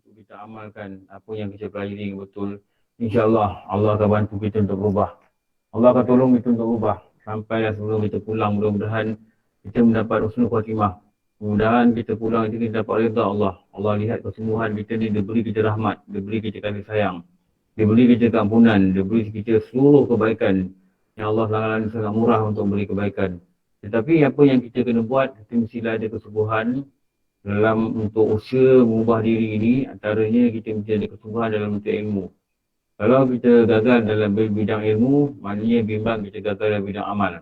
untuk kita amalkan apa yang kita pelajari betul, insya-Allah Allah akan bantu kita untuk berubah. Allah akan tolong kita untuk berubah sampailah sebelum kita pulang, mudah-mudahan kita mendapat husnul khatimah. Mudah-mudahan kita pulang itu kita dapat redha Allah. Allah lihat kesembuhan kita ni, dia beri kita rahmat, dia beri kita kasih sayang, dia beri kita keampunan, dia beri kita seluruh kebaikan yang Allah Taala sangat murah untuk beri kebaikan. Tetapi apa yang kita kena buat, kita mestilah ada kesungguhan dalam untuk usaha mengubah diri ini. Antaranya kita mesti ada kesungguhan dalam bentuk ilmu. Kalau kita gagal dalam bidang ilmu, maknanya bimbang kita gagal dalam bidang amal.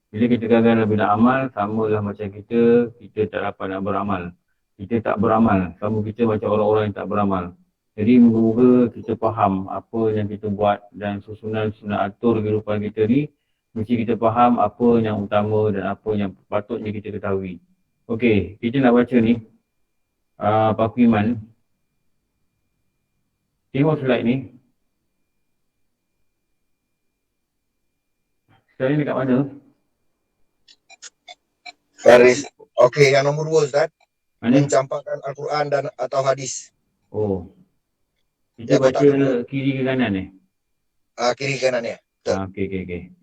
Bila kita gagal dalam bidang amal, samalah macam kita tak dapat nak beramal. Kita tak beramal, sama kita macam orang-orang yang tak beramal. Jadi moga-moga kita faham apa yang kita buat dan susunan atur kehidupan kita ni, mesti kita faham apa yang utama dan apa yang patutnya kita ketahui. Okey, kita nak baca ni Pak Iman. Tengok slide ni. Slide ni dekat mana? Baris. Okey, yang nombor 2 Ustaz. Mana? Mencampakkan Al-Quran dan atau hadis. Oh. Kita baca kiri ke kanan ni? Kiri kanan ya. Okey.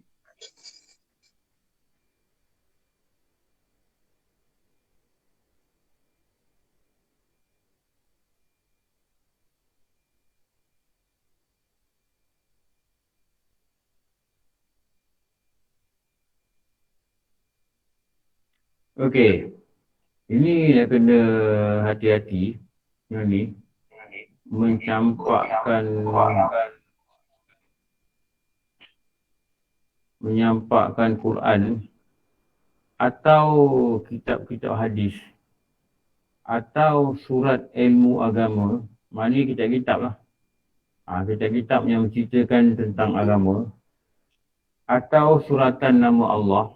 Okey. Ini nak kena hati-hati. Yang ni. Menyampakkan Quran atau kitab-kitab hadis atau surat ilmu agama. Maknanya kitab-kitab lah. Kitab-kitab yang menceritakan tentang agama, atau suratan nama Allah,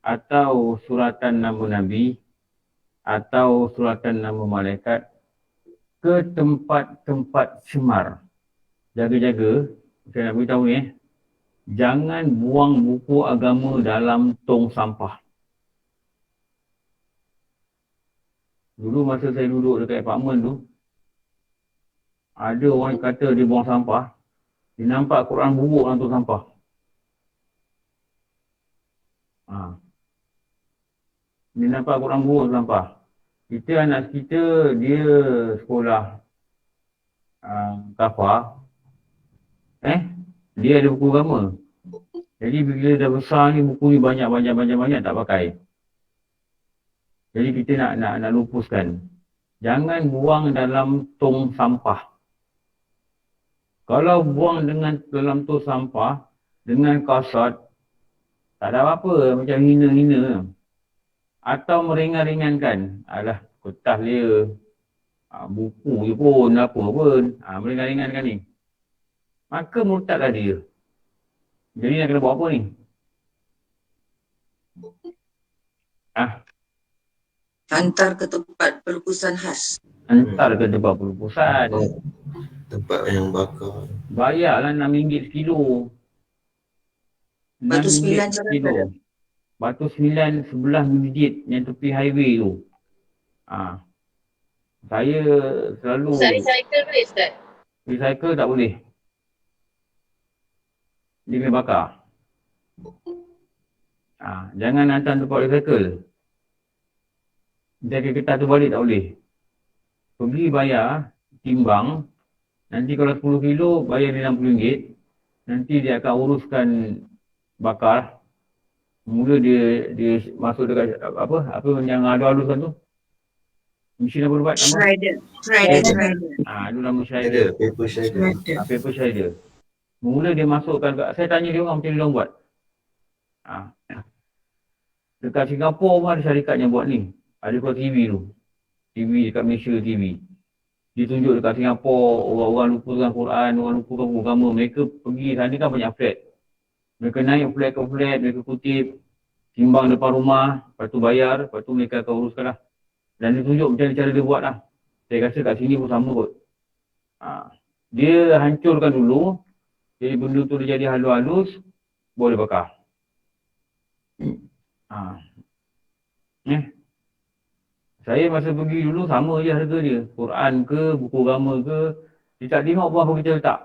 atau suratan nama Nabi, atau suratan nama malaikat ke tempat-tempat semar. Jaga-jaga, saya nak beritahu ni, jangan buang buku agama dalam tong sampah. Dulu masa saya duduk dekat apartmen tu, ada orang kata dia buang sampah, dia nampak Quran buruk dalam tong sampah. Dia nampak Quran buruk dalam sampah. Kita, anak kita, dia sekolah kafar. Dia ada buku agama. Jadi bila dah besar ni, buku ni banyak tak pakai. Jadi kita nak lupuskan. Jangan buang dalam tong sampah. Kalau buang dalam tong sampah dengan kasut, tak ada apa-apa, macam hina-hina. Atau meringan-ringankan. Alah, kertas dia. Buku je pun, apa pun. Meringan-ringankan ni. Maka murtadlah dia. Jadi nak kena buat apa ni? Hantar ke tempat pelupusan khas. Hantar ke tempat pelupusan. Tempat yang bakar. Bayarlah RM6 sekilo. Batu 9 sekilo. Batu 9 sebelah masjid yang tepi highway tu. Saya selalu... Recycle boleh Ustaz? Recycle tak boleh. Dia kena bakar. Jangan hantar tempat recycle. Jaga kertas tu balik tak boleh. Pergi bayar, timbang. Nanti kalau 10 kilo, bayar dia RM60. Nanti dia akan uruskan bakar. Mula dia masuk dekat apa yang halus-halus kan tu. Mesin apa buat? Shredder. Itu nama shredder. Paper shredder. Paper shredder. Mula dia masukkan kat, saya tanya dia orang macam dia orang buat. Dekat Singapura pun ada syarikat yang buat ni. Ada keluar TV tu. TV dekat Malaysia TV. Dia tunjuk dekat Singapura, orang-orang lupakan Quran, orang lupakan agama. Mereka pergi sana kan banyak flat. Mereka naik flat ke flat, mereka kutip, timbang depan rumah, lepas tu bayar, lepas tu mereka akan uruskan lah. Dan dia tunjuk macam cara dia buat lah. Saya rasa kat sini pun sama kot. Dia hancurkan dulu, jadi benda tu dia jadi halus-halus, boleh bakar. Saya masa pergi dulu sama je harga dia. Quran ke, buku agama ke, dia tak tengok berapa kita letak.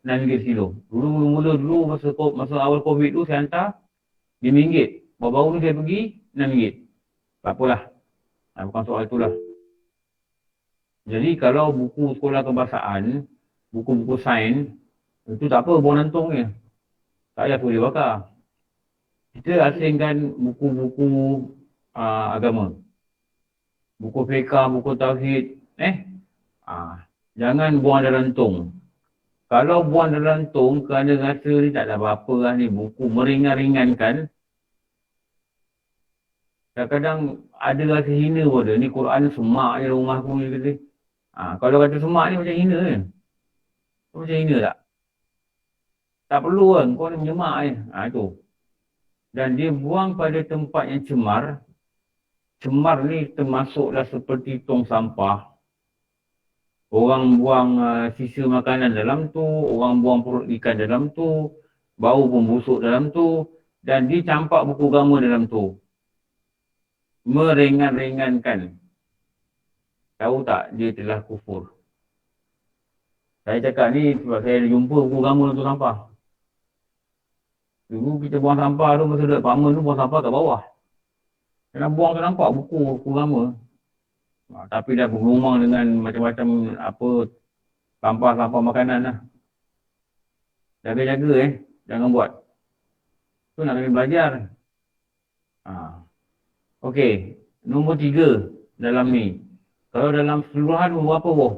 RM6 sekilo. Mula-mula dulu masa awal COVID tu saya hantar RM5. Baru-baru ni saya pergi RM6. Tak apalah. Bukan soal itulah. Jadi kalau buku sekolah kebahasaan, buku-buku sains, itu tak apa, buang nantung je. Tak payah boleh bakar. Kita asingkan buku-buku agama. Buku fiqah, buku tauhid. Jangan buang dalam tong. Kalau buang dalam tong kerana rasa ni tak ada apa-apa lah ni, buku meringan-ringankan. Kadang-kadang ada rasa hina pun ada. Ni Quran semak je rumah aku ni kata. Kalau kata semak ni macam hina kan? Macam hina tak? Tak perlu kan, kau ni menyemak je. Itu. Dan dia buang pada tempat yang cemar. Cemar ni termasuklah seperti tong sampah. Orang buang sisa makanan dalam tu, orang buang perut ikan dalam tu, bau pun busuk dalam tu, dan dia campak buku agama dalam tu. Meringan-ringankan. Tahu tak dia telah kufur. Saya cakap ni sebab saya jumpa buku agama dalam tu sampah. Dulu kita buang sampah tu, masa dekat apartment tu buang sampah kat bawah. Kena buang tu nampak buku agama. Tapi dah bergumang dengan macam-macam apa sampah-sampah makanan lah. Jaga-jaga jangan buat. Tu nak kena belajar. Okey, nombor 3 dalam ni. Kalau dalam keseluruhan berapa boh?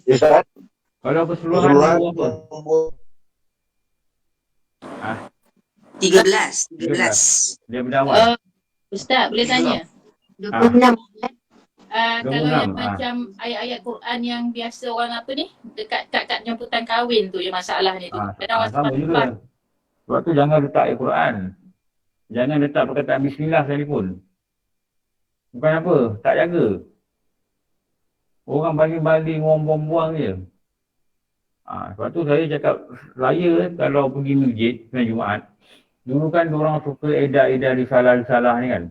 Ustaz, Kalau keseluruhan berapa? 13. Dia berdawai. Ustaz, boleh tanya? 26. Kalau 26, yang macam ayat-ayat Quran yang biasa orang apa ni, dekat kad jemputan kahwin tu je masalah ni tu. Kadang orang Sama juga. Sebab tu jangan letak ayat Quran. Jangan letak perkataan bismillah sekalipun. Bukan apa, tak jaga. Orang baling-baling, orang buang-buang je. Sebab tu saya cakap, saya kalau pergi masjid, sembahyang Jumaat, dulu kan diorang suka edar-edar risalah-risalah ni kan.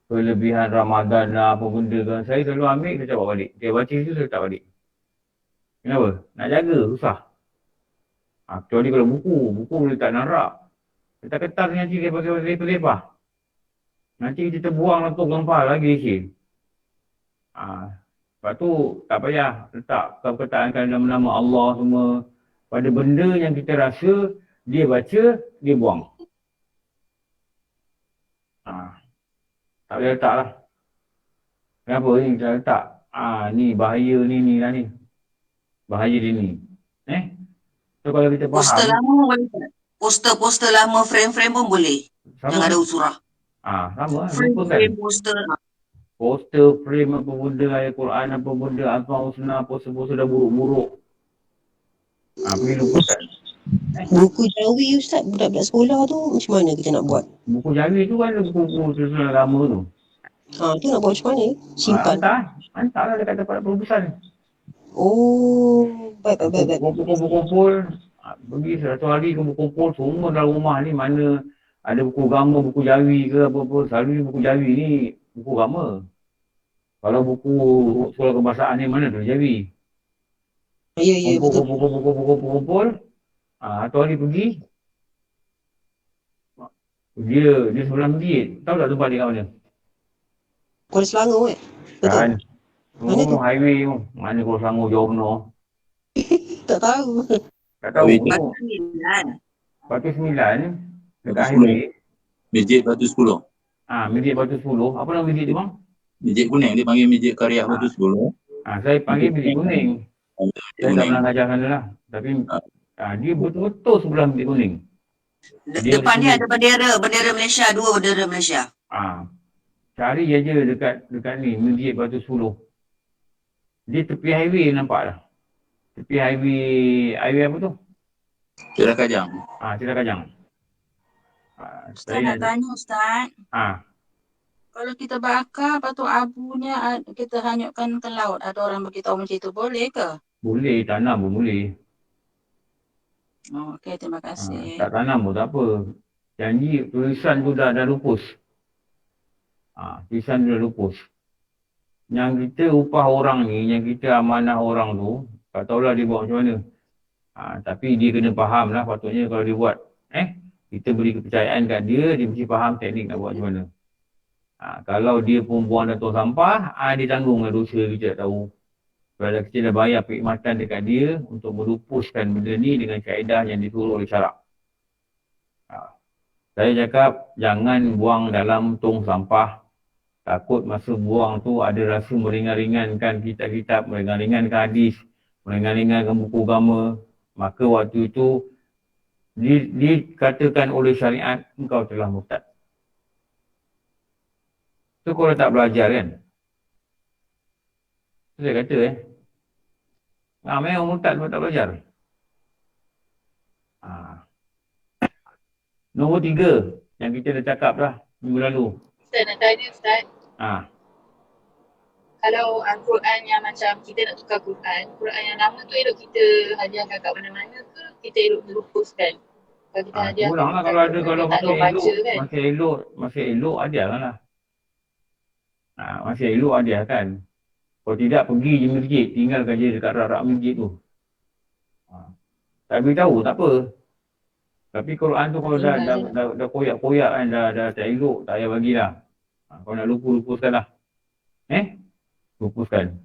Kelebihan Ramadan lah, apa benda kan. Saya selalu ambil, saya bawa balik. Dia baca itu, saya letak balik. Kenapa? Nak jaga, susah. Kecuali kalau buku boleh tak narak. Kita ketas nanti dia pakai lebar-lebar. Nanti kita terbuang lah tu gempar lagi isi. Sebab tu tak payah letak perkataan nama-nama Allah semua pada benda yang kita rasa dia baca, dia buang. Tak boleh letak lah. Kenapa ni kita letak? Ni bahaya ni lah ni. Bahaya dia ni. So kalau kita Poster faham. lama boleh tak? Poster lama, frame-frame pun boleh. Yang ada usurah. Sama lah. Frame, poster. Poster, frame apa benda, ayat Quran apa benda, Asmaul Husna, poster-poster dah buruk-buruk. Pergi lupakan. Buku Jawi Ustaz, budak-budak sekolah tu macam mana kita nak buat? Buku Jawi tu kan buku silsilah agama tu. Tu nak buat macam mana? Simpan. Hantarlah dekat tempat perubusan. Oh, baik. Kumpul-kumpul. Pergi satu hari kumpul-kumpul semua dalam rumah ni mana ada buku agama, buku Jawi ke apa-apa. Selalu buku Jawi ni buku agama. Kalau buku sekolah kebahasaan ni mana tu Jawi. Ya, betul. Kumpul. Satu hari pergi. Dia sebelah masjid. Tahu tak tempat dia kat mana? Kuala Selangor betul? Kan. Mana tu? Highway tu. Mana Kuala Selangor jauh benar. Tak tahu. Tak tahu. Batu 9 dekat highway. Masjid Batu 10. Masjid Batu 10. Apa nama masjid tu bang? Masjid Kuning, dia panggil Masjid Karyah Batu 10. Saya panggil Masjid Kuning. Saya tak pernah ngajar sana lah. Tapi dia betul-betul sebelah Masjid Kuning. Depan dia ada bendera Malaysia, 2 bendera Malaysia. Cari je dekat ni, Masjid Batu 10. Dia tepi highway nampak lah. Tepi highway apa tu? Celah Kajang. Celah Kajang. Ustaz nak tanya Ustaz. Kalau kita bakar, lepas tu abunya kita hanyutkan ke laut. Ada orang beritahu macam itu, boleh ke? Boleh, tanam pun boleh. Okey, terima kasih. Tak tanam pun tak apa. Janji tulisan tu dah lupus. tulisan dia lupus. Yang kita upah orang ni, yang kita amanah orang tu, tak tahulah dia buat macam mana. Tapi dia kena faham lah patutnya kalau dia buat. Kita beri kepercayaan kat dia, dia mesti faham teknik nak buat macam mana. Kalau dia pun buang dan tong sampah, dia tanggunglah dosa, kita tak tahu. Kalau kita dah bayar perkhidmatan dekat dia untuk melupuskan benda ni dengan kaedah yang disuruh oleh syarak. Saya cakap, jangan buang dalam tong sampah. Takut masa buang tu ada rasa meringan-ringankan kitab-kitab, meringan-ringankan hadis, meringan-ringankan buku agama. Maka waktu itu, dikatakan oleh syariat, engkau telah murtad. Tu kalau tak belajar kan. Saya kata memang murtad kalau tak belajar. Nombor 3 yang kita dah cakap dah minggu lalu. Ustaz nak tanya Ustaz. Kalau Al-Quran yang macam kita nak tukar Quran yang lama tu elok kita hadiahkan kat mana-mana ke kita elok melupuskan? Kalau kita hadiahkan. Kurang lah kalau ada, kalau tak masih baca elok, kan? masih elok hadiahkan lah. Masih elok hadiahkan. Kalau tidak pergi je masjid, tinggalkan je dekat rak-rak masjid tu. Tak beritahu tak apa. Tapi Quran tu kalau dah koyak-koyak kan, dah tak elok, tak payah bagilah. Kalau nak lupuskan lah. Lupuskan.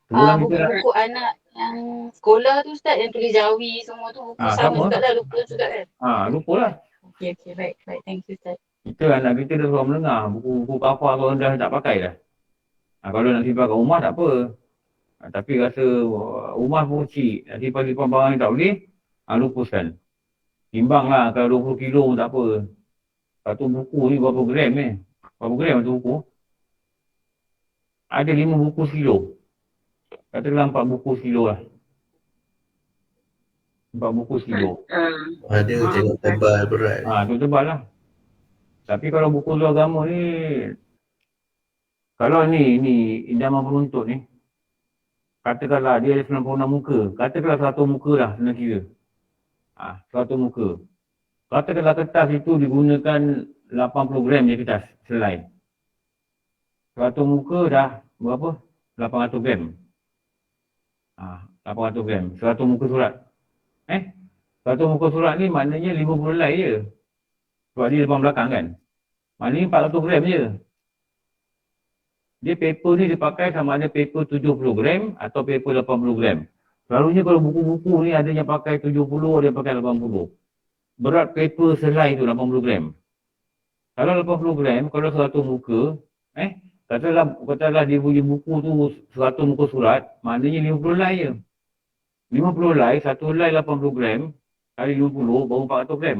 Buku anak yang sekolah tu Ustaz, yang tulis Jawi semua tu buku sama juga lah, lupa juga kan? Lupa lah. Okay, baik. Thank you Ustaz. Kita anak kita dah suruh mendengar. Buku kafar kalau dah tak pakai dah. Kalau nak simpan kat rumah tak apa. Tapi rasa rumah pun kecil. Nak simpan barang yang tak boleh, lupuskan. Timbang lah kalau 20 kilo pun tak apa. Satu buku ni berapa gram Berapa gram satu buku? Ada 5 buku kilo. Katakanlah 4 buku kilo lah. 4 buku kilo. Ada tengok tebal berat. Tu tebal lah. Tapi kalau buku luar agama ni, kalau ni idaman penuntut ni, katakanlah dia ada 96 muka. Katakanlah 100 muka lah kena kira. 100 muka. Katakanlah kertas itu digunakan 80 gram je kertas selai. 100 muka dah berapa? 800 gram. 800 gram. 100 muka surat. 100 muka surat ni maknanya 50 helai je. Sebab dia depan belakang kan. Maknanya 400 gram je. Dia paper ni dia pakai sama ada paper 70 gram atau paper 80 gram. Selalunya kalau buku-buku ni ada yang pakai 70, ada yang pakai 80. Berat paper selai tu 80 gram. Kalau 80 gram, kalau 100 muka, katalah dia punya buku tu 100 muka surat, maknanya 50 helai je. 50 helai, 1 helai 80 gram, kali 50 baru 400 gram.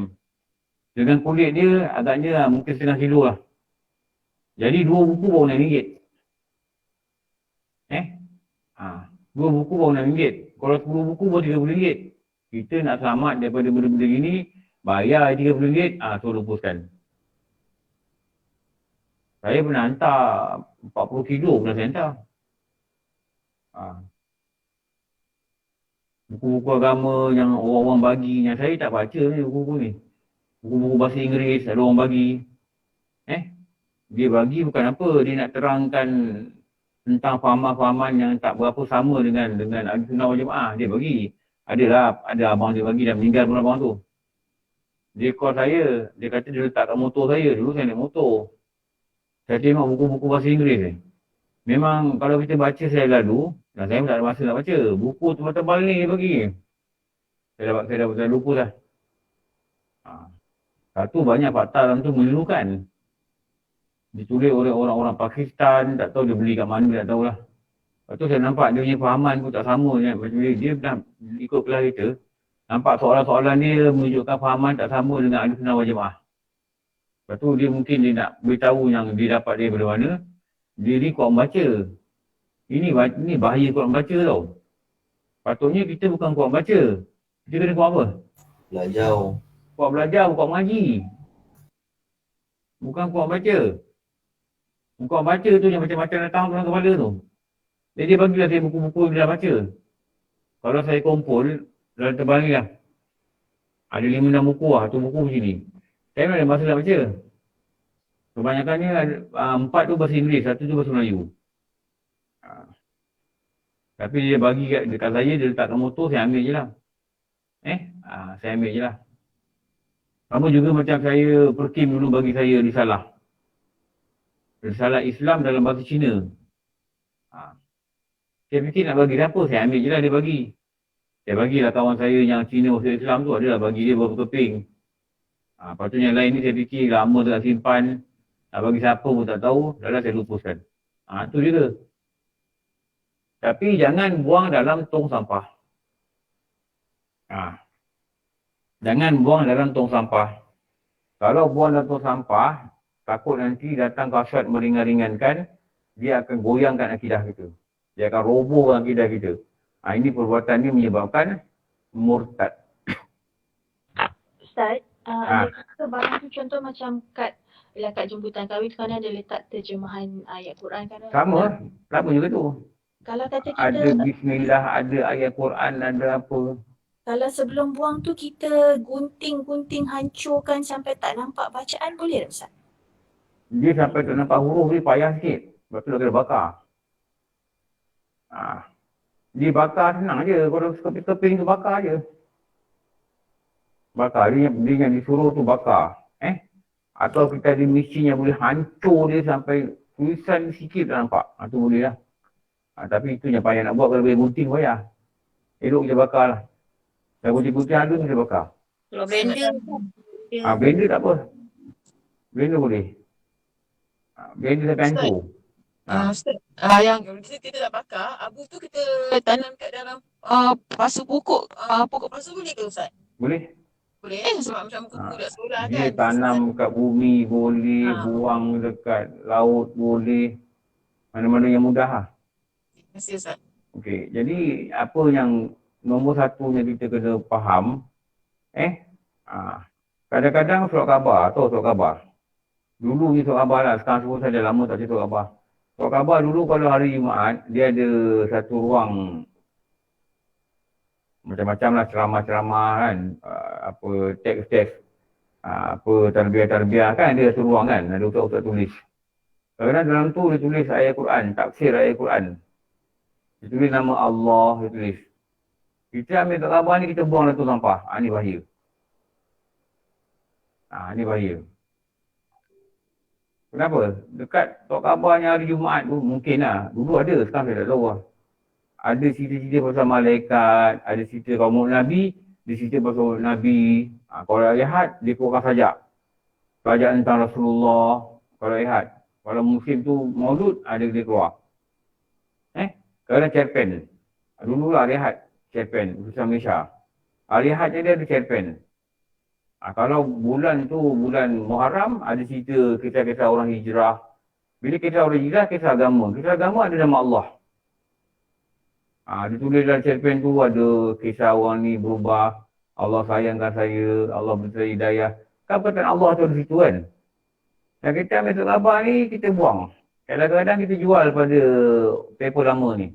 Dengan kulit dia agaknya mungkin setengah kilo lah. Jadi 2 buku baru RM6. 2 buku baru RM6. Kalau 10 buku baru RM30. Kita nak selamat daripada benda-benda gini, bayar RM30, so lupuskan. Saya pernah hantar 40 kilo pernah saya hantar. Buku-buku agama yang orang-orang bagi, yang saya tak baca ni buku-buku ni. Buku-buku bahasa Inggeris, ada orang bagi. Dia bagi bukan apa, dia nak terangkan tentang fahaman-fahaman yang tak berapa sama dengan Ahli Sunnah wal Jamaah. Dia bagi. Ada abang dia bagi, dah meninggal pun abang tu. Dia call saya, dia kata dia letak kat motor saya. Dulu saya naik motor. Saya tengok buku-buku bahasa Inggeris ni. Memang kalau kita baca saya lalu, dan saya pun tak ada masa nak baca. Buku tebal-tebal ni dia bagi. Saya dah lupa dah. Satu banyak fakta dalam tu menirukan. Ditulis oleh orang-orang Pakistan, tak tahu dia beli kat mana, tak tahulah. Lepas tu saya nampak dia punya fahaman pun tak sama. Macam dia dah ikut kelas kita. Nampak soalan-soalan dia menunjukkan fahaman tak sama dengan Ahli Sunnah wal Jamaah. Lepas tu dia mungkin dia nak beritahu yang dia dapat daripada mana. Dia ni kuat membaca. Ini bahaya kuat membaca tau. Patutnya kita bukan kuat membaca. Kita kena kuat apa? Belajar. Kuat belajar, kuat mengaji. Bukan kuat baca. Kuat baca tu yang macam-macam datang dalam kepala tu. Jadi dia bagilah saya buku-buku yang dia dah baca. Kalau saya kumpul, dalam tebal ni lah. Ada 5-6 buku lah, tu buku macam ni. Saya memang ada masa nak baca. Kebanyakannya 4 tu bahasa Inggeris, 1 tu bahasa Melayu. Tapi dia bagi dekat saya, dia letakkan motor, saya ambil je lah. Saya ambil je lah. Sama juga macam saya, Perkim dulu bagi saya risalah. Risalah Islam dalam bahasa Cina. Saya fikir nak bagi apa, saya ambil je lah dia bagi. Saya bagilah kawan saya yang Cina masuk Islam tu, adalah bagi dia beberapa keping. Lepas tu yang lain ni saya fikir lama tak simpan. Nak bagi siapa pun tak tahu, dah lah saya lupuskan. Tu je ke. Tapi jangan buang dalam tong sampah. Jangan buang dalam tong sampah. Kalau buang dalam tong sampah, takut nanti datang kasyat meringan-ringankan, dia akan goyangkan akidah kita. Dia akan robohkan akidah kita. Ini perbuatan ni menyebabkan murtad. Ustaz, ada barang tu contoh macam kad jemputan kahwin sekarang ada letak terjemahan ayat Quran kan? Sama juga tu. Kalau kata kita Ada bismillah, ada ayat Quran, ada apa. kalau sebelum buang tu kita gunting hancurkan sampai tak nampak bacaan boleh tak Ustaz? Dia sampai tak nampak huruf ni payah sikit. Lepas tu dah kena bakar. Dia bakar senang je. Kalau keping-keping tu bakar je. Bakar. Dia yang disuruh tu bakar. Atau kita ada mesin yang boleh hancur dia sampai tulisan sikit tak nampak. Tu boleh lah. Tapi itu yang payah nak buat. Kalau boleh gunting payah. Elok je bakar lah. Kalau gunting-gunting ada kita bakar. Kalau blender. Blender tak apa. Blender boleh. Blender sampai hancur. Ustaz, yang kita tak bakar, abu tu kita tanam kat dalam pasu pokok pasu boleh ke Ustaz? Boleh. Boleh sebab macam budak sekolah kan. Dia tanam kat bumi boleh, buang dekat laut boleh. Mana-mana yang mudah lah. Terima kasih Ustaz. Okey, jadi apa yang nombor satunya kita kena faham, kadang-kadang surat khabar, tahu surat khabar? Dulu ni surat khabar lah, sekarang semua saya dah lama tak cakap surat khabar. Surat khabar dulu kalau hari Jumaat, dia ada satu ruang macam-macam lah ceramah-ceramah kan, teks-teks, tarbiyah-tarbiyah kan, ada satu ruang kan, ada ustaz-ustaz tulis. Kadang-kadang dalam tu dia tulis ayat Quran, tafsir ayat Quran. Dia tulis nama Allah, dia tulis. Kita ambil kat khabar ni, kita buang dalam tu sampah. Ni bahaya. Ni bahaya. Kenapa? Dekat tok khabarnya hari Jumaat tu, mungkin lah. Dulu ada, sekarang saya tak tahu lah. Ada cerita-cerita pasal malaikat, ada cerita kaum Nabi, dia cerita pasal Nabi. Kalau lihat, dia keluarkan sajak. Sajak tentang Rasulullah. Kalau lihat. Kalau musim tu maulud, ada dia keluar. Kadang cerpen. Dulu lah lihat cerpen, Usaha Malaysia. Lihatnya dia ada cerpen. Kalau bulan tu, bulan Muharram, ada cerita kisah-kisah orang hijrah. Bila kisah orang hijrah, kisah agama. Kisah agama ada nama Allah. Dia tulis dalam cerpen tu ada kisah orang ni berubah. Allah sayangkan saya, Allah beri saya hidayah. Kan perkataan Allah tu ada situ kan. Dan kita ambil surat khabar ni, kita buang. Kadang-kadang kita jual pada paper lama ni.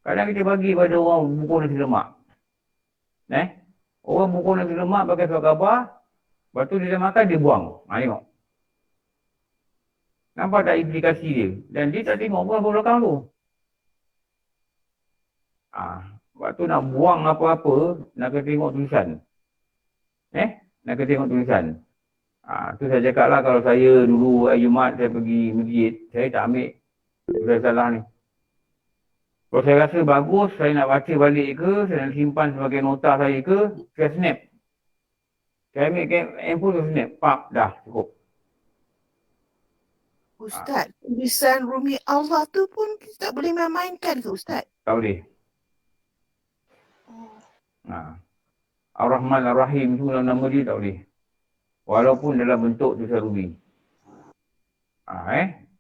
Kadang kita bagi pada orang buku nasi lemak. Orang buku nasi lemak pakai surat khabar, lepas tu dia dah makan, dia buang. Tengok. Nampak tak implikasi dia? Dan dia tak tengok pun apa belakang tu. Lepas tu nak buang apa-apa, nak kena tengok tulisan. Nak kena tengok tulisan. Tu saya cakap lah, kalau saya dulu hari Jumaat saya pergi masjid, saya tak ambil salah ni. Kalau saya rasa bagus, saya nak baca balik ke, saya nak simpan sebagai nota saya ke, saya snap. Saya ambil handphone, saya snap. Pak, dah cukup. Ustaz, tulisan Rumi Allah tu pun kita tak boleh main-mainkan ke Ustaz? Tak boleh. Ar-Rahman Ar-Rahim tu dalam nama dia tak boleh. Walaupun dalam bentuk tulisan Rumi.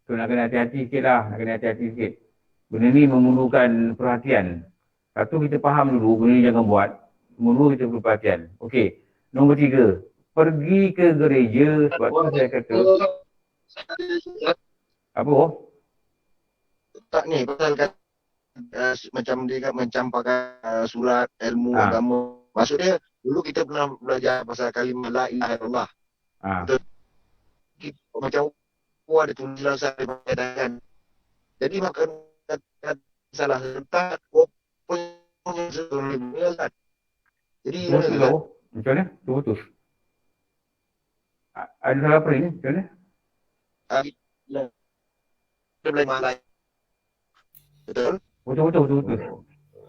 Tu nak kena hati-hati sikit lah. Nak kena hati-hati sikit. Benda ni memerlukan perhatian. Satu, kita faham dulu, benda ni jangan buat. Nombor kita perlu perhatian. Okey. Nombor 3. Pergi ke gereja. Sebab tu saya kata. Apa? Tak ni, pasal kata macam dia kat macam pakai surat ilmu agama. Maksud dia, dulu kita pernah belajar pasal kalimah la ilaha illallah. Betul. macam ada tulisan saya kan. Jadi makan salah tak punya sebelumnya kan. Jadi Putus lah. Macam mana? Putus. Ada salah apa ini? Macam mana? Dia boleh malai. Betul? Betul.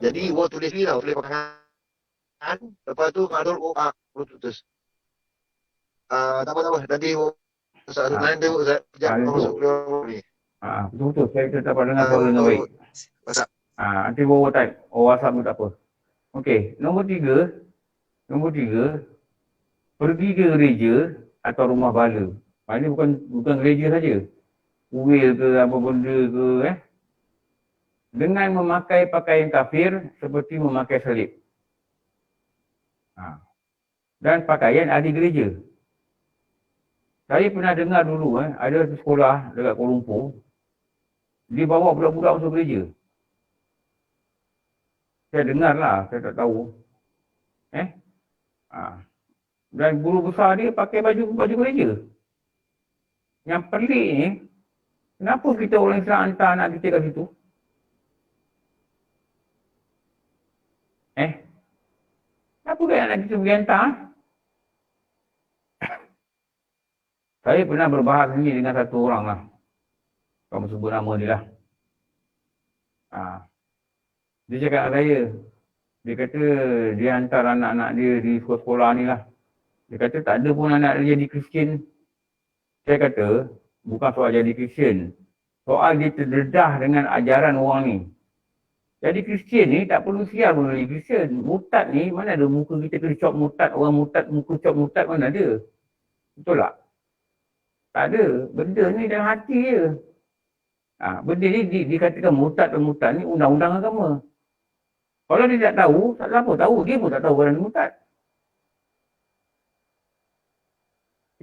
Jadi gua tulis ni tau, tulis pakai lepas tu ngadul putus. Tak apa. Nanti satu lain tengok sekejap masuk ni. Betul. Saya tak dapat dengar suara dengan baik. Nanti bawa type. WhatsApp pun tak apa. Okey, nombor tiga, pergi ke gereja atau rumah bala. Ini bukan gereja saja. Kuil ke apa benda ke dengan memakai pakaian kafir seperti memakai salib. Dan pakaian ahli gereja. Saya pernah dengar dulu ada sekolah dekat Kuala Lumpur, dia bawa budak-budak masuk gereja. Saya dengar lah, saya tak tahu. Dan guru besar dia pakai baju gereja. Yang pelik ni, kenapa kita orang Islam hantar anak kita kat situ? Kenapa kan anak kita pergi hantar? Saya pernah berbahas ni dengan satu orang lah. Kamu sebut nama dia lah. Dia cakap dengan saya. Dia kata dia hantar anak-anak dia di sekolah-sekolah ni lah. Dia kata tak ada pun anak dia jadi Kristian. Saya kata bukan soal jadi Kristian. Soal dia terdedah dengan ajaran orang ni. Jadi Kristian ni tak perlu siar pun jadi Kristian. Murtad ni mana ada muka kita kena cop murtad. Orang murtad, muka cop murtad mana ada. Betul tak? Tak ada. Benda ni dalam hati je. Benda ni dikatakan murtad dan murtad ni undang-undang agama. Kalau dia tak tahu, tak apa tahu. Dia pun tak tahu kerana murtad.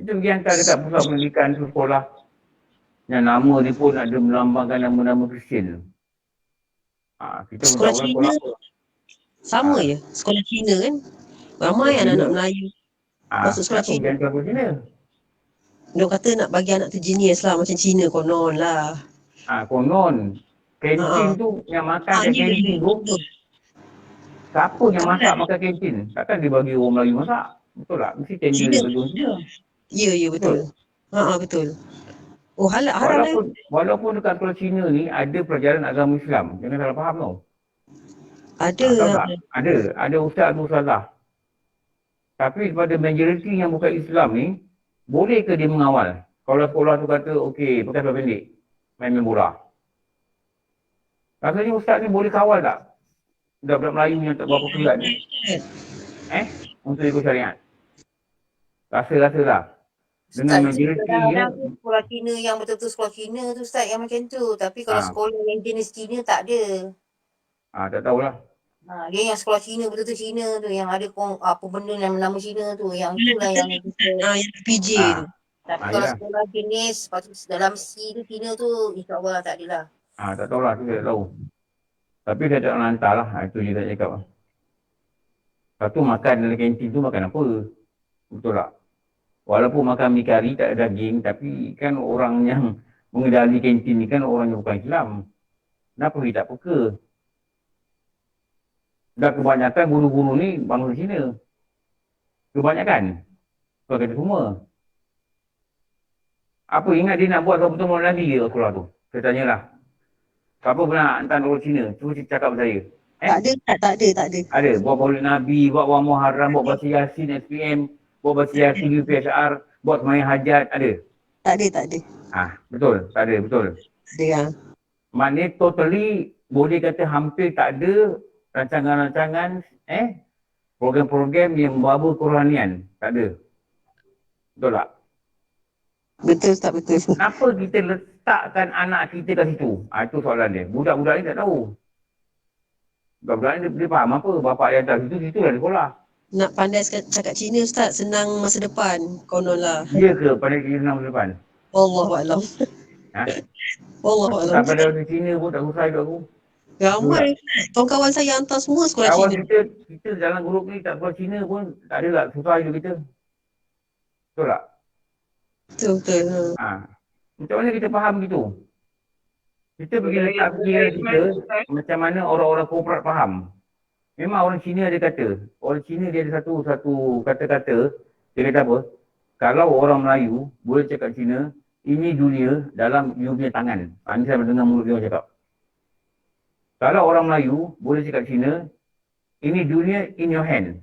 Kita pergi hantar dekat pusat pendidikan sekolah. Yang nama dia pun ada melambangkan nama-nama Kristian. Kita Sekolah Cina sama je. Sekolah Cina kan. Ramai anak-anak Melayu masuk sekolah Cina. Dia kata nak bagi anak tu jenis lah macam Cina konon lah. Konon. Kantin tu yang makan kat kantin tu. Siapa yang makan kantin? Takkan dia bagi orang Melayu masak? Betul tak? Mesti tender dia bagi orang Cina. Ya betul. Betul. Oh halal Walaupun dekat sekolah Cina ni ada pelajaran agama Islam. Jangan salah faham tau. Ada ustaz atau ustazah. Tapi pada majoriti yang bukan Islam ni, boleh ke dia mengawal? Kalau sekolah tu kata, okey, pakai seluar pendek, main bola. Rasanya ustaz ni boleh kawal tak? Budak-budak Melayu yang tak berapa kuliah ni. Untuk ikut syariat. Rasa lah. Dengan majoriti sekolah Cina yang betul-betul sekolah Cina tu Ustaz yang macam tu. Tapi kalau sekolah yang jenis Cina tak ada. Tak tahulah. Dia yang sekolah Cina betul-betul Cina tu yang ada apa benda nama Cina tu. Yang itulah yang PJ tu. Tapi kalau sekolah jenis dalam C tu Cina tu insya-Allah tak adalah. Tak tahulah, tu saya tak tahu. Tapi saya tak nak hantar lah. Itu je saya cakap lah. Satu makan dalam kantin tu makan apa? Betul tak? Walaupun makan mie kari tak ada daging, tapi kan orang yang mengendali kantin ni kan orang yang bukan Islam. Kenapa dia tak peka? Dan kebanyakan guru-guru ni bangsa Cina. Kebanyakan. Kau kata semua. Apa ingat dia nak buat betul-betul Maulana Nabi ke sekolah tu? Saya tanyalah. Siapa pernah hantar orang Cina? Cuba cakap dengan saya. Tak ada. Ada. Buat Maulana Nabi, buat Wang Muharram, buat baca Yasin, SPM, buat baca Yasin, UPSR, buat semayang hajat, ada? Tak ada. Betul. Tak ada, betul. Ada. Maknanya totally boleh kata hampir tak ada rancangan-rancangan, program-program yang membawa kerohanian. Tak ada. Betul tak? Betul. Kenapa kita letakkan anak kita kat situ? Itu soalan dia. Budak-budak ni tak tahu. Budak-budak ni dia faham apa? Bapak dia hantar situ lah di sekolah. Nak pandai cakap Cina Ustaz, senang masa depan. Konon lah. Ya ke pandai senang masa depan? Wallahualam. Wallahualam. Tak pandai bahasa Cina pun tak susah hidup aku. Ramai. Kawan-kawan saya hantar semua sekolah Cina. Kawan kita dalam grup ni tak sekolah Cina pun tak ada lah susah hidup kita. Betul tak? Betul. Macam mana kita faham gitu? Kita pergi letak fikiran kita macam mana orang-orang korporat faham. Memang orang Cina ada kata. Orang Cina dia ada satu kata-kata. Dia kata apa? Kalau orang Melayu boleh cakap Cina, ini dunia dalam you punya tangan. Ini saya dengar mulut dia cakap. Kalau orang Melayu boleh cakap Cina, ini dunia in your hand.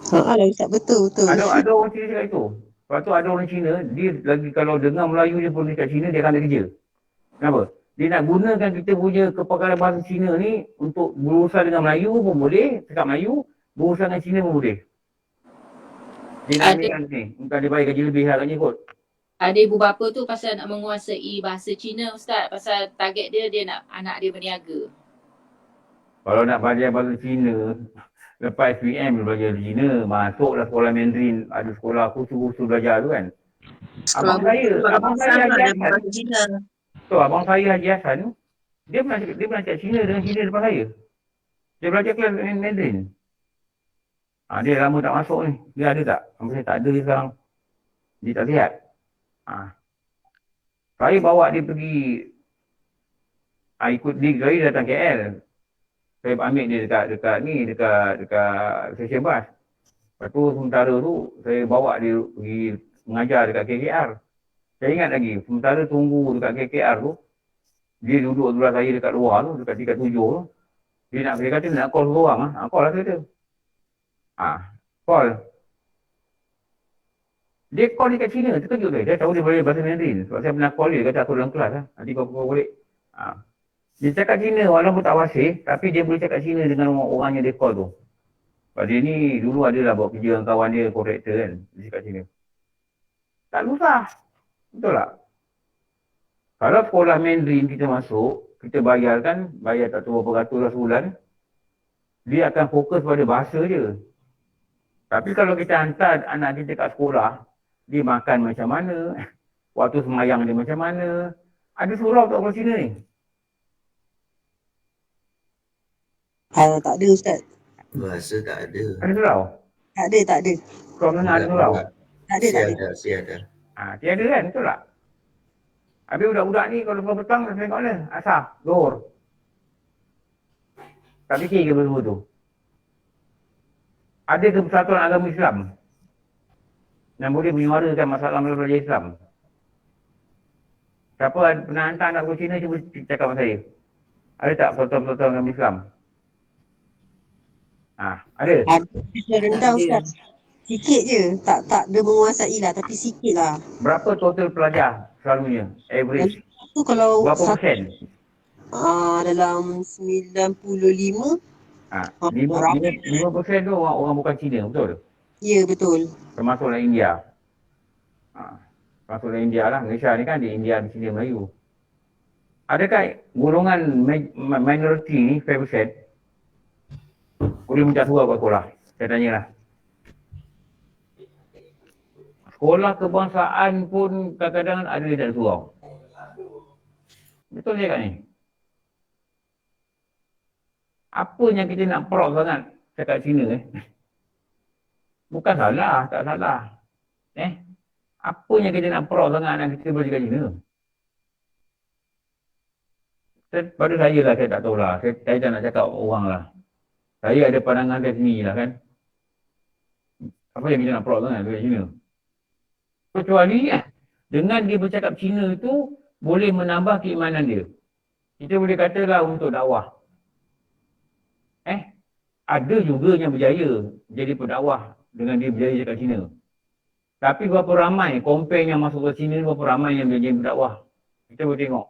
Tak betul. Ada orang Cina cakap itu. Lepas tu ada orang Cina, dia lagi kalau dengar Melayu dia boleh cakap Cina, dia akan ada kerja. Kenapa? Dia nak gunakan kita punya kepakaran bahasa Cina ni untuk berurusan dengan Melayu pun boleh, cakap Melayu, berurusan dengan Cina pun boleh. Dia nak ambilkan ni, untuk dia bayar gaji lebih agaknya kot. Ada ibu bapa tu pasal nak menguasai bahasa Cina Ustaz, pasal target dia nak anak dia berniaga. Kalau nak belajar bahasa Cina, lepas SPM belajar Cina, masuklah sekolah Mandarin, ada sekolah khusus belajar tu kan. Abang saya Haji Cina. So, abang saya Haji Hassan tu, dia pernah cakap Cina dengan Cina depan saya. Dia belajar kelas Mandarin. Dia lama tak masuk ni. Dia ada tak? Sampai saya tak ada dia sekarang. Dia tak sihat. Saya bawa dia pergi ikut dig saya datang KL. Saya ambil dia dekat stesen bas. Lepas tu sementara tu saya bawa dia pergi mengajar dekat KKR. Saya ingat lagi, sementara tunggu dekat KKR tu, dia duduk sebelah saya dekat luar tu, dekat tingkat 7 tu. Dia kata nak call seorang call lah saya kata. Call. Dia call dekat Cina, terkejut saya. Saya tahu dia boleh bahasa Mandarin. Sebab saya pernah call dia, kata aku dalam kelas nanti kau balik. Dia cakap Cina walaupun tak fasih, tapi dia boleh cakap Cina dengan orang yang dia call tu. Sebab dia ni dulu adalah buat kerja dengan kawan dia, kontraktor kan. Dia cakap Cina. Tak susah. Betul tak? Kalau sekolah Mandarin kita masuk, kita bayar tak tahu berapa ratus lah sebulan, dia akan fokus pada bahasa je. Tapi kalau kita hantar anak kita kat sekolah, dia makan macam mana, waktu semayang dia macam mana, ada surau tak orang Cina ni? Tak ada Ustaz. Bahasa tak ada. Ada surau? Tak ada. Kau mendengar ada surau? Tak ada. Tiada. Tiada kan, betul tak? Habis budak-budak ni kalau petang dia tengok mana? Asar, Zuhur. Tak fikir ke benda tu? Ada ke persatuan agama Islam yang boleh menyuarakan masalah belajar Islam? Siapa pernah hantar anak ke Cina cuba cakap dengan saya. Ada tak persatuan agama Islam? Ada? Ada rendah Ustaz. Sikit je. Tak ada menguasai lah, tapi sikit lah. Berapa total pelajar selalunya? Average? Itu kalau berapa persen? Dalam 95. 5% tu orang bukan Cina, betul? Ya, betul. Termasuklah India. Termasuklah India lah. Malaysia ni kan di India, di Cina, Melayu. Adakah golongan minoriti ni, 5%, boleh minta surau kat sekolah? Saya tanyalah. Sekolah kebangsaan pun kadang-kadang ada yang tak surau. Betul saya kat ni? Apa yang kita nak proud sangat cakap Cina Bukan salah, tak salah. Apa yang kita nak proud sangat anak kita boleh cakap Cina? Pada saya lah, saya tak tahulah. Saya tak nak cakap orang lah. Saya ada pandangan saya sendiri lah kan. Apa yang kita nak proud sangat cakap Cina? Kecuali dengan dia bercakap Cina itu boleh menambah keimanan dia. Kita boleh katalah untuk dakwah. Ada juga yang berjaya jadi pendakwah dengan dia berjaya cakap Cina. Tapi berapa ramai compare yang masuk ke Cina, berapa ramai yang jadi pendakwah. Kita boleh tengok.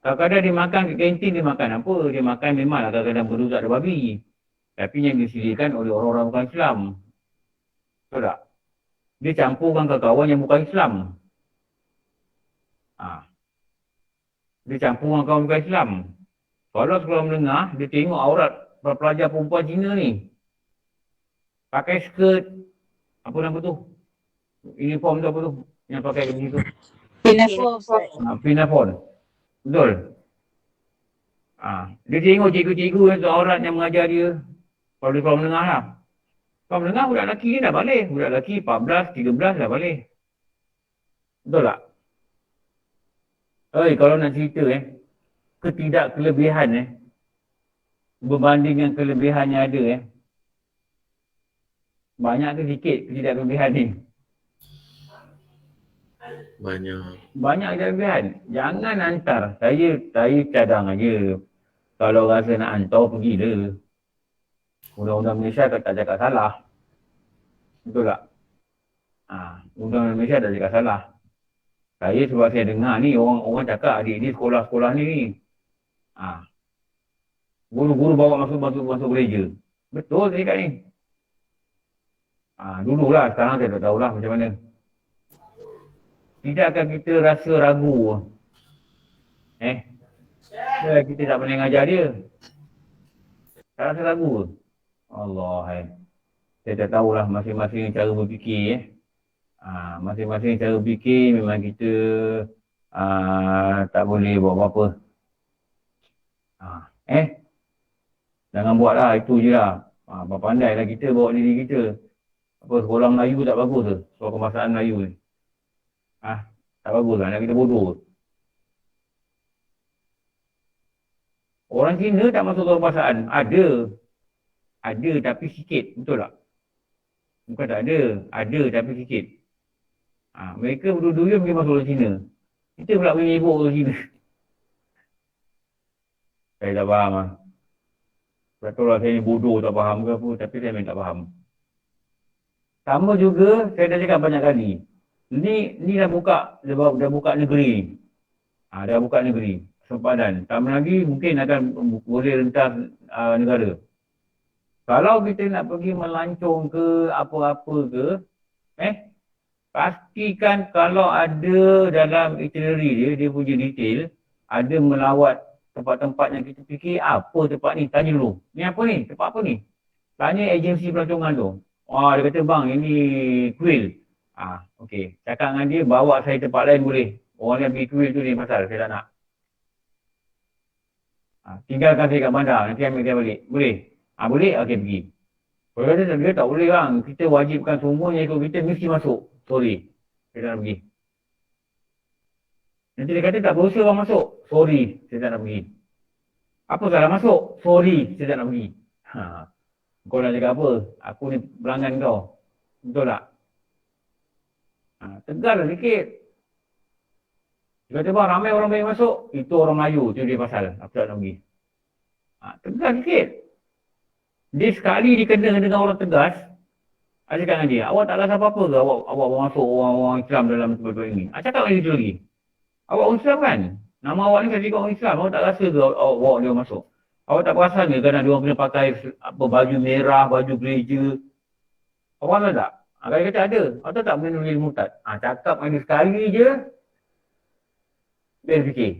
Kadang-kadang dia makan ke kantin, dia makan apa? Dia makan memanglah kadang-kadang berdua tak ada babi. Tapi yang disediakan oleh orang-orang bukan Islam. Betul tak? Dia campurkan ke kawan yang bukan Islam. Dia campurkan kawan bukan Islam. Kalau sekolah menengah, dia tengok aurat pelajar perempuan Cina ni. Pakai skirt, apa nama tu? Uniform tu apa tu? Yang pakai macam tu. Pinafore. Betul. Dia tengok cikgu-cikgu yang aurat yang mengajar dia. Kalau di sekolah menengah lah. Kau mendengar budak lelaki ni dah balik. Budak lelaki 14, 13 dah balik. Betul tak? Kalau nak cerita ketidakkelebihan berbanding dengan kelebihan yang ada banyak ke sikit ketidakkelebihan ni? Banyak kelebihan. Jangan hantar. Saya cadang aja. Kalau rasa nak hantar, pergilah. Undang-undang Malaysia tak cakap salah. Betul tak? Undang-undang Malaysia tak cakap salah. Saya sebab saya dengar ni, orang cakap adik ni sekolah-sekolah ni. Guru-guru bawa masuk gereja. Betul saya cakap ni. Dululah, sekarang saya tak tahulah macam mana. Tidakkah kita rasa ragu? Kita tak pernah ngajar dia. Tak rasa ragu ke? Allah Saya tak tahulah masing-masing cara berfikir masing-masing cara berfikir memang kita tak boleh buat apa-apa. Jangan buatlah, itu je lah. Pandailah kita bawa diri kita. Sekolah Melayu tak bagus ke? Sekolah kebangsaan Melayu ni. Tak bagus lah, anak kita bodoh. Orang Cina tak masuk kebangsaan. Ada tapi sikit, betul tak? Bukan tak ada tapi sikit. Mereka berdua-dua pergi masuk orang Cina. Kita pula menyibuk orang Cina. Saya tak faham lah. Betul lah saya ni bodoh tak faham ke apa, tapi saya memang tak faham. Sama juga, saya dah cakap banyak kali. Ni dah buka negeri. Dah buka negeri. Sempadan. Tak lagi mungkin akan boleh rentas negara. Kalau kita nak pergi melancong ke apa-apa ke, pastikan kalau ada dalam itinerary dia punya detail, ada melawat tempat-tempat yang kita fikir, apa tempat ni? Tanya dulu. Ni apa ni? Tempat apa ni? Tanya agensi pelancongan tu. Dia kata, bang, ini kuil. Okey. Cakap dengan dia, bawa saya tempat lain boleh. Orang yang pergi kuil tu ni pasal, saya tak nak. Tinggalkan saya kat bandar, nanti ambil saya balik. Boleh? Boleh? Okey, pergi. Kalau kata dia tak boleh bang, kita wajibkan semuanya ikut kita mesti masuk. Sorry, saya tak nak pergi. Nanti dia kata tak berusaha bang masuk. Sorry, saya tak nak pergi. Apa salah masuk? Sorry, saya tak nak pergi. Kau nak cakap apa? Aku ni pelanggan kau. Betul tak? Tegarlah sikit. Dia kata bang, ramai orang baik masuk. Itu orang Melayu, tu dia pasal. Aku tak nak pergi. Tegar sikit. Dia sekali dikena dengan orang tegas, saya cakap dengan dia, awak tak rasa apa-apa ke awak masuk orang Islam dalam tempat ini? Cakap dengan dia lagi. Awak orang Islam kan? Nama awak ni saya cakap orang Islam, awak tak rasa ke awak dia masuk? Awak tak perasan ke kerana dia orang kena pakai baju merah, baju gereja? Awak rasa tak? Kalau dia kata ada, awak tak boleh nulis murtad. Cakap dengan dia sekali je, dia fikir.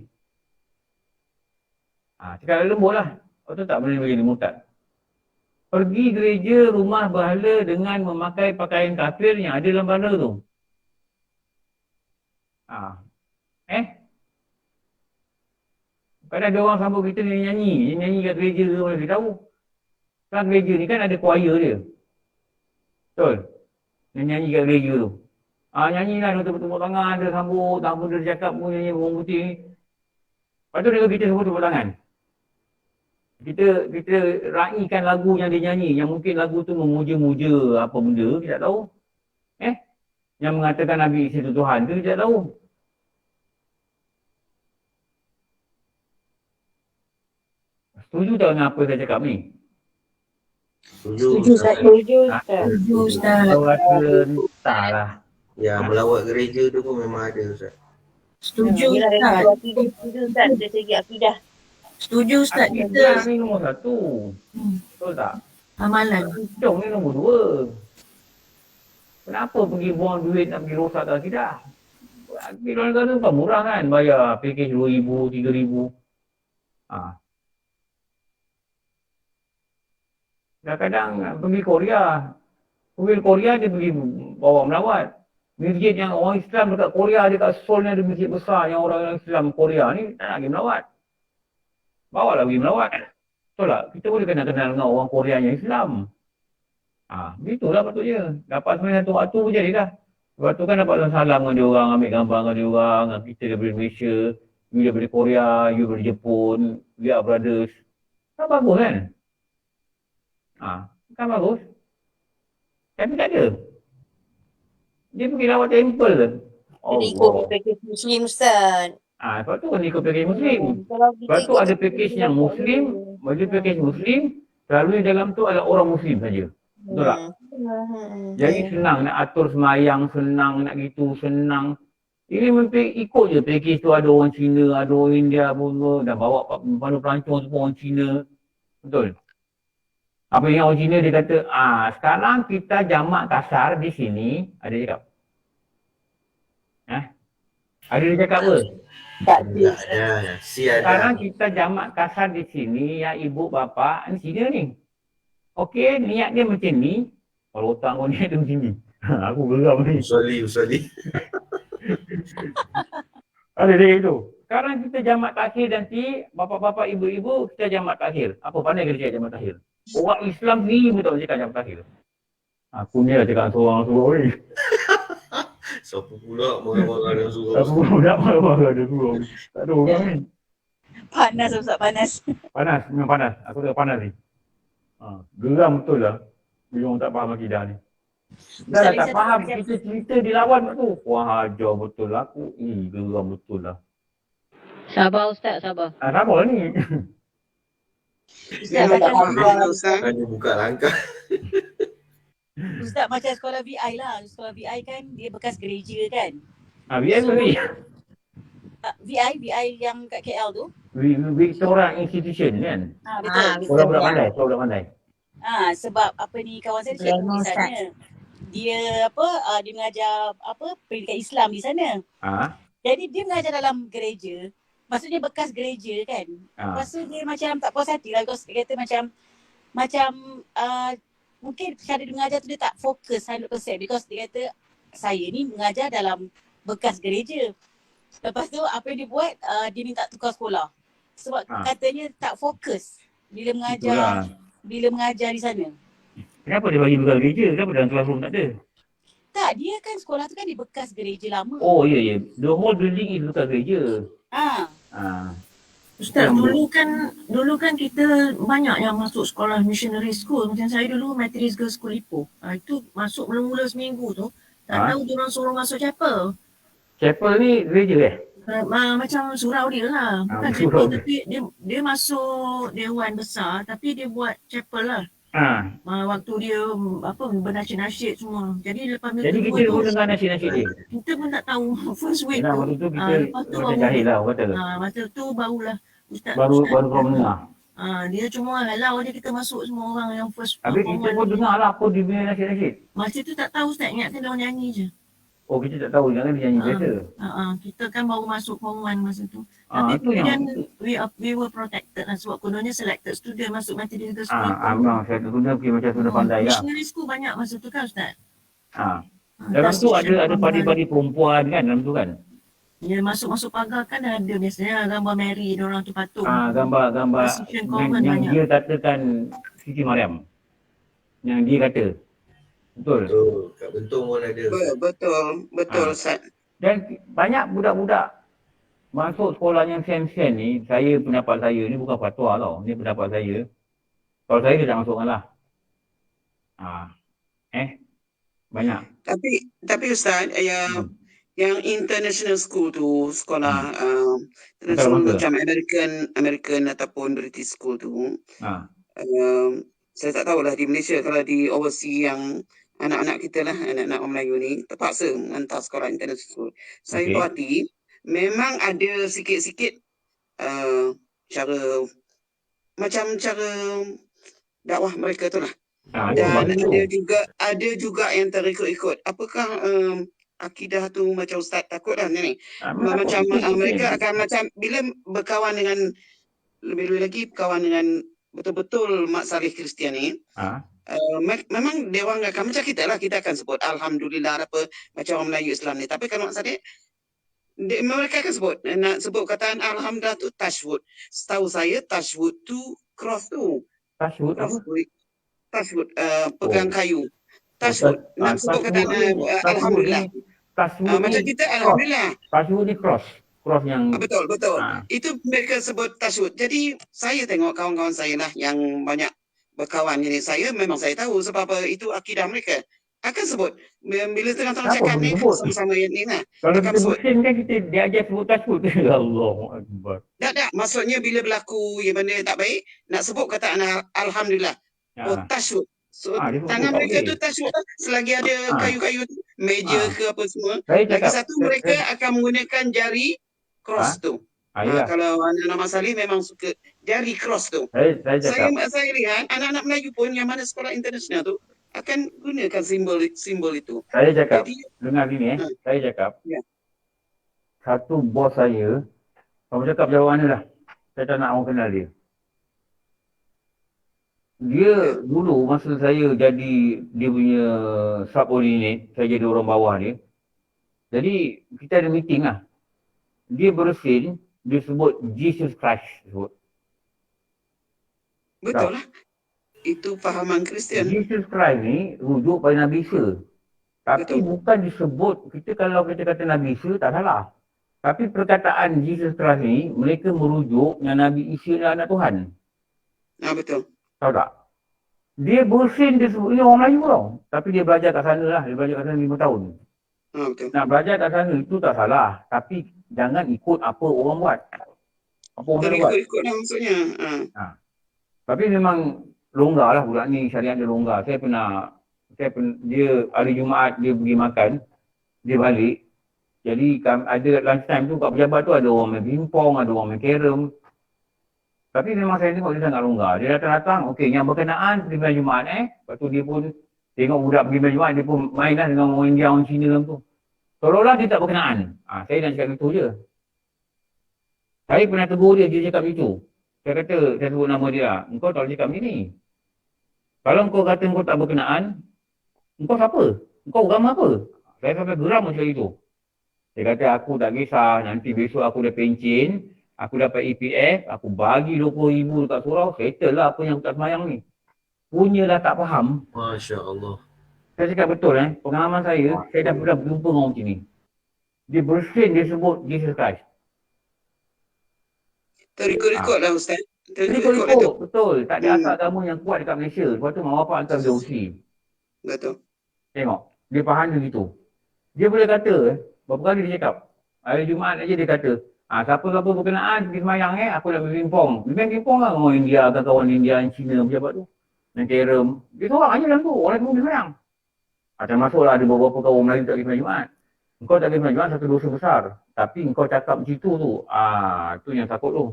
Cakap lembut lah, awak tak boleh nulis murtad. Pergi gereja rumah berhala dengan memakai pakaian kafir yang ada dalam bandar tu. Kadang ada orang sambut kita dia nyanyi kat gereja ke mana dia tahu. Kan gereja ni kan ada choir dia. Betul? Dia nyanyi kat gereja tu. Nyanyi lah, dia tepuk tangan, dia sambut, dia cakap pun nyanyi orang putih ni. Lepas tu kita semua tepuk tangan. Kita raikan lagu yang dia nyanyi, yang mungkin lagu tu memuja-muja apa benda, kita tak tahu. Yang mengatakan Nabi Isa itu Tuhan tu, kita tak tahu. Setuju tak dengan apa saya cakap ni? Setuju Ustaz. Setuju Ustaz. Kalau rasa tak lah. Ya, melawat gereja tu pun memang ada Ustaz. Setuju Ustaz. Setuju Ustaz, dari segi akidah. Setuju Ustaz. Akidah ni nombor satu. Betul tak? Amalan. Hidung ni nombor dua. Kenapa pergi buang duit nak pergi rosak tak akidah? Pergi luar negara tu murah kan? Bayar package RM2,000, RM3,000. Kadang-kadang pergi Korea. Pergi Korea dia pergi bawa melawat. Masjid yang orang Islam dekat Korea, dekat Seoul ni ada masjid besar yang orang Islam Korea ni tak nak pergi melawat. Bawa lah pergi melawat. Betul tak? Kita boleh kenal-kenal dengan orang Korea yang Islam. Begitulah patutnya. Dapat sebenarnya satu waktu pun jadi dah. Lepas tu kan dapat salam dengan dia orang, ambil gambar dengan dia orang, kita daripada Malaysia, you daripada Korea, you daripada Jepun, we are brothers. Kan bagus kan? Kan bagus. Tapi tak ada. Dia pergi lawat temple je. Jadi ikut package Muslim Ustaz. Lepas tu kena ikut package Muslim. Kalau kita Lepas tu ikut ada package yang Muslim, ada package Muslim, selalu dalam tu ada orang Muslim saja. Betul tak? Jadi senang nak atur semayang, senang nak gitu, senang. Ini memang ikut je package tu ada orang Cina, ada orang India pun, dah bawa pandu pelancong semua orang Cina. Betul? Apa yang orang Cina dia kata, sekarang kita jamak kasar di sini, ada dia cakap. Ada dia cakap apa? Tak ada. Sekarang kita jamak kasar di sini, ya ibu bapa, ni Cina ni. Okey, niat dia macam ni, kalau otak kau niat dia macam ni. Aku geram ni. Usali. Ada dia itu. Sekarang kita jamak takhir nanti, bapa-bapa, ibu-ibu, kita jamak takhir. Apa pandai kita cakap jamak takhir? Orang Islam ni pun tak cakap jamak takhir. Aku ni lah cakap seorang-seorang ni. Siapa pula marah-marah dengan surau? Siapa pula marah-marah dengan surau? Tak ada orang ni. Panas Ustaz, panas. Panas, memang panas. Aku tak panas ni. Geram betul lah. Bila orang tak faham akidah ni. Dah tak faham, kita cerita dilawan tu. Wah, ajar betul lah aku. Geram betul lah. Sabar Ustaz, sabar. Sabar ni. Ustaz, macam Hanya buka langkah. Ustaz macam sekolah VI lah. Sekolah VI kan dia bekas gereja kan. VI apa ni? VI yang kat KL tu. Victoria Institution kan? Betul. Sekolah budak pandai. Sebab apa ni kawan saya cikgu di sana. Dia dia mengajar pendidikan Islam di sana. Jadi dia mengajar dalam gereja. Maksudnya bekas gereja kan. Lepas tu dia macam tak puas hati lah. Dia kata macam mungkin cara dia mengajar tu dia tak fokus 100% because dia kata saya ni mengajar dalam bekas gereja. Lepas tu apa yang dia buat, dia minta tukar sekolah. Sebab katanya tak fokus bila mengajar di sana. Kenapa dia bagi bekas gereja? Kenapa dalam classroom tak ada? Tak, dia kan sekolah tu kan di bekas gereja lama. Oh ya. The whole building is bekas gereja. Ustaz, dulu kan kita banyak yang masuk sekolah missionary school. Macam saya dulu Methodist Girls School Ipoh. Itu masuk mula-mula seminggu tu. Tak tahu diorang suruh masuk chapel. Chapel ni gereja Macam surau dia lah. Bukan chapel tapi dia masuk dewan besar tapi dia buat chapel lah. Waktu dia bernasib-nasib semua. Jadi lepas Jadi kita pun dengar nasib-nasib dia. Kita pun tak tahu first week tu. Waktu tu kita macam jahil lah orang kata. Masa tu barulah Ustaz. Baru kau mendengar. Dia cuma halau je kita masuk semua orang yang first. Habis kita pun dengar lah apa dia punya nasib-nasib. Masa tu tak tahu Ustaz, ingatkan dia orang nyanyi je. Oh kita tak tahu, jangan dia nyanyi biasa. Kita kan baru masuk form 1 masa tu. Tapi kemudian we were protected lah sebab kononnya selected student masuk Methodist Girls School. Saya student pergi macam student pandai lah. Missionary school banyak masa tu kan Ustaz? Dalam tu ada padi-padi perempuan kan dalam tu kan? Ya, masuk pagar kan ada biasanya gambar Mary, diorang tu patung. Gambar yang dia katakan Siti Mariam. Yang dia kata. Betul. Kat Bentong pun ada. Betul Ustaz. Dan banyak budak-budak masuk sekolah yang sen-sen ni, pendapat saya ni bukan fatwa tau. Ni pendapat saya. Kalau saya dia tak masukkan lah. Banyak. Tapi Ustaz, yang international school tu, sekolah macam American ataupun British school tu, saya tak tahulah di Malaysia, kalau di overseas yang anak-anak kita lah, anak-anak orang Melayu ni terpaksa hantar sekolah international school. Saya perhati memang ada sikit-sikit cara dakwah mereka tu lah. Dan ada juga yang terikut-ikut. Apakah akidah tu macam Ustaz takut lah ni. Macam mereka akan macam bila berkawan dengan lebih-lebih lagi berkawan dengan betul-betul mak saleh Kristian ni. Memang dia orang akan macam kita lah, kita akan sebut alhamdulillah apa macam orang Melayu Islam ni. Tapi kalau mak saleh mereka akan nak sebut kataan alhamdulillah tu tashahud. Setahu saya tashahud tu cross tu. Tashahud apa? Tasbut, pegang kayu. Tasbut. Nak sebut kata alhamdulillah. Macam kita alhamdulillah. Tasbut ni cross yang betul. Itu mereka sebut tasbut. Jadi saya tengok kawan-kawan saya lah yang banyak berkawan ini, saya memang saya tahu sebab apa itu akidah mereka. Akan sebut bila tengah-tengah cakap ni sama-sama yang ni lah. Kalau kita Muslim kan kita diajar sebut tasbut. Allahu Akbar. Tak. Maksudnya bila berlaku yang benda tak baik, nak sebut kata alhamdulillah. Oh, tasbut. So, tangan mereka tu tasbut lah. Selagi ada kayu-kayu tu, meja ke apa semua. Lagi satu mereka akan menggunakan jari cross tu. Kalau anak-anak Mak Saleh memang suka jari cross tu. Saya lihat anak-anak Melayu pun yang mana sekolah international tu akan gunakan simbol itu. Saya cakap, dengar gini saya cakap. Satu bos saya, kamu cakap jawab mana dah. Saya tak nak orang kenal dia. Dia dulu masa saya jadi dia punya subordinate, saya jadi orang bawah dia. Jadi kita ada meeting lah. Dia bersin, dia sebut Jesus Christ sebut. Betul lah. Itu fahaman Kristian. Jesus Christ ni rujuk pada Nabi Isa. Tapi bukan disebut, kita kalau kita kata Nabi Isa tak salah. Tapi perkataan Jesus Christ ni, mereka merujuk yang Nabi Isa ni anak Tuhan. Betul. Tahu tak? Dia bersin, dia sebut, ini orang Melayu tau. Tapi dia belajar kat sana lah, dia belajar kat sana 5 tahun. Betul. Nak belajar kat sana itu tak salah. Tapi jangan ikut apa orang buat. Apa orang buat. Ikut lah maksudnya. Tapi memang longgar lah budak ni, syariat dia longgar. Dia hari Jumaat dia pergi makan, dia balik. Jadi ada lunch time tu kat pejabat tu ada orang main pingpong, ada orang main carom. Tapi memang saya tengok dia sangat longgar. Dia datang-datang, okey yang berkenaan pergi main Jumaat Lepas tu dia pun tengok budak pergi main Jumaat, dia pun main lah dengan orang India, orang Cina dalam tu. Seolah-olah dia tak berkenaan. Saya nak cakap itu je. Saya pernah tegur dia cakap itu. Saya kata, saya sebut nama dia, engkau tak boleh cakap ni. Kalau engkau kata engkau tak berkenaan, engkau siapa? Engkau agama apa? Saya sampai geram macam itu. Saya kata aku tak kisah, nanti besok aku dah pencen, aku dapat EPF, aku bagi 20,000 dekat surau, settle lah apa yang aku tak semayang ni. Punyalah tak faham. Masya Allah. Saya cakap betul pengalaman saya dah pernah berjumpa dengan orang macam ni. Dia bersin, dia sebut Jesus Christ. Terikut-ikut lah Ustaz. Terikut-ikut, betul. Tak ada asal agama yang kuat dekat Malaysia. Sebab tu mak bapak hantar dia Muslim. Betul. Tengok, dia faham dia gitu. Dia boleh kata, berapa kali dia cakap, hari Jumaat aja dia kata, siapa-siapa berkenaan pergi semayang aku nak pergi pingpong. Dia main pingpong lah orang India, kawan India, Cina, pejabat tu. Main carom. Dia seorang aja dalam tu, orang tu pergi semayang. Termasuklah ada beberapa kawan Melayu tak pergi semayang Jumaat. Engkau tak pergi semayang Jumaat satu dosa besar. Tapi engkau cakap macam tu, tu yang takut tu.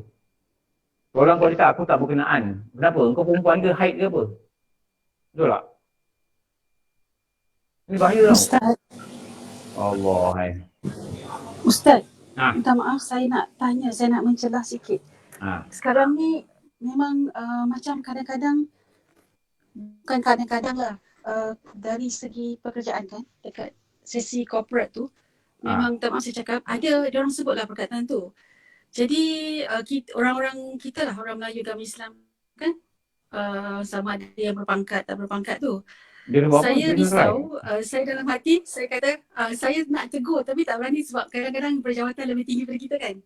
Orang kau cakap aku tak berkenaan. Kenapa? Engkau perempuan ke haid ke apa? Betul tak? Ini bahaya tau. Ustaz. Allah. Ustaz. Minta maaf saya nak tanya, saya nak mencelah sikit. Sekarang ni memang macam kadang-kadang, bukan kadang-kadang lah, dari segi pekerjaan kan, dekat sesi corporate tu, memang tak maaf saya cakap, ada orang sebutlah perkataan tu. Jadi orang-orang kita lah, orang Melayu agama Islam kan, sama ada yang berpangkat tak berpangkat tu. Saya risau, saya dalam hati, saya kata saya nak tegur tapi tak berani sebab kadang-kadang berjawatan lebih tinggi daripada kita kan.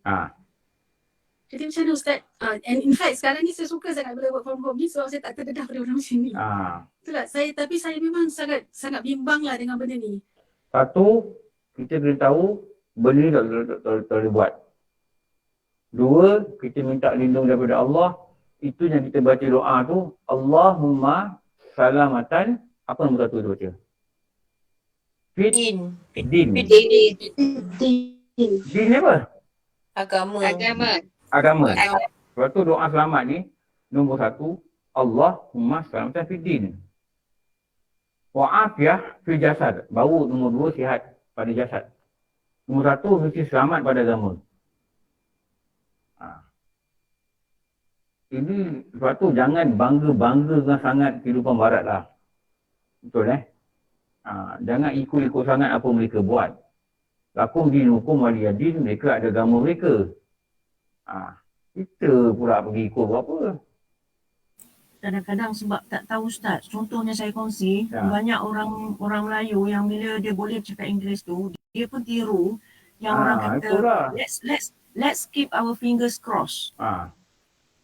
Jadi macam mana Ustaz? And in fact sekarang ni saya suka sangat bila work from home ni sebab saya tak terdedah pada benda macam ni. Itulah, tapi saya memang sangat bimbang lah dengan benda ni. Satu, kita kena tahu benda ni tak boleh buat. Dua, kita minta lindung daripada Allah. Itu yang kita baca doa tu, Allahumma salamatan, apa nombor satu tu baca? Din apa? Agama. Sebab tu doa selamat ni, nombor satu, Allahumma salamatan fid din. Wa'afiyah fil jasad. Baru nombor dua, sihat pada jasad. Nombor satu, mesti selamat pada agama. Ini sebab tu jangan bangga-bangga dengan sangat kehidupan barat lah. Betul jangan ikut-ikut sangat apa mereka buat. Lakum dinukum waliyadin, mereka ada agama mereka. Kita pula pergi ikut apa. kadang-kadang sebab tak tahu Ustaz. Contohnya saya kongsi, banyak orang Melayu yang bila dia boleh cakap Inggeris tu, dia pun tiru yang orang kata let's keep our fingers crossed.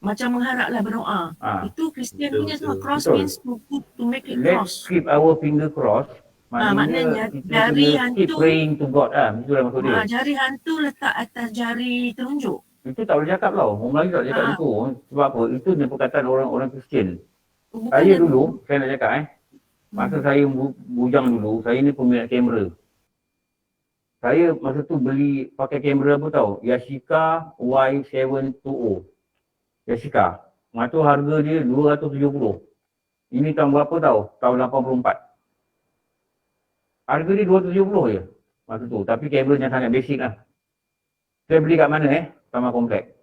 Macam mengharaplah berdoa. Itu Kristian punya semua. Cross means to make it cross. Let's keep our finger crossed. Maknanya jari hantu, keep praying to God itulah maksud dia. Jari hantu letak atas jari telunjuk. Itu tak boleh cakap tau. Orang Melayu tak cakap itu. Sebab apa? Itu dia perkataan orang Kristian. Saya dulu, saya nak cakap masa saya bujang dulu, saya ni peminat kamera. Saya masa tu beli pakai kamera apa tau? Yashica Y720. Yashica. Masa tu harga dia 270. Ini tahun berapa tau? Tahun 84. Harga dia 270 je masa tu. Tapi kameranya sangat basic lah. Saya beli kat mana Taman Komplek.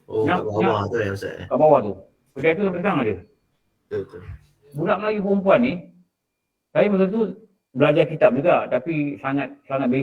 Oh, kat bawah tu Ustaz. Kat bawah tu. Kedai tu sampai sekarang ada. Betul. Budak Melayu perempuan ni, saya masa tu belajar kitab juga tapi sangat basic.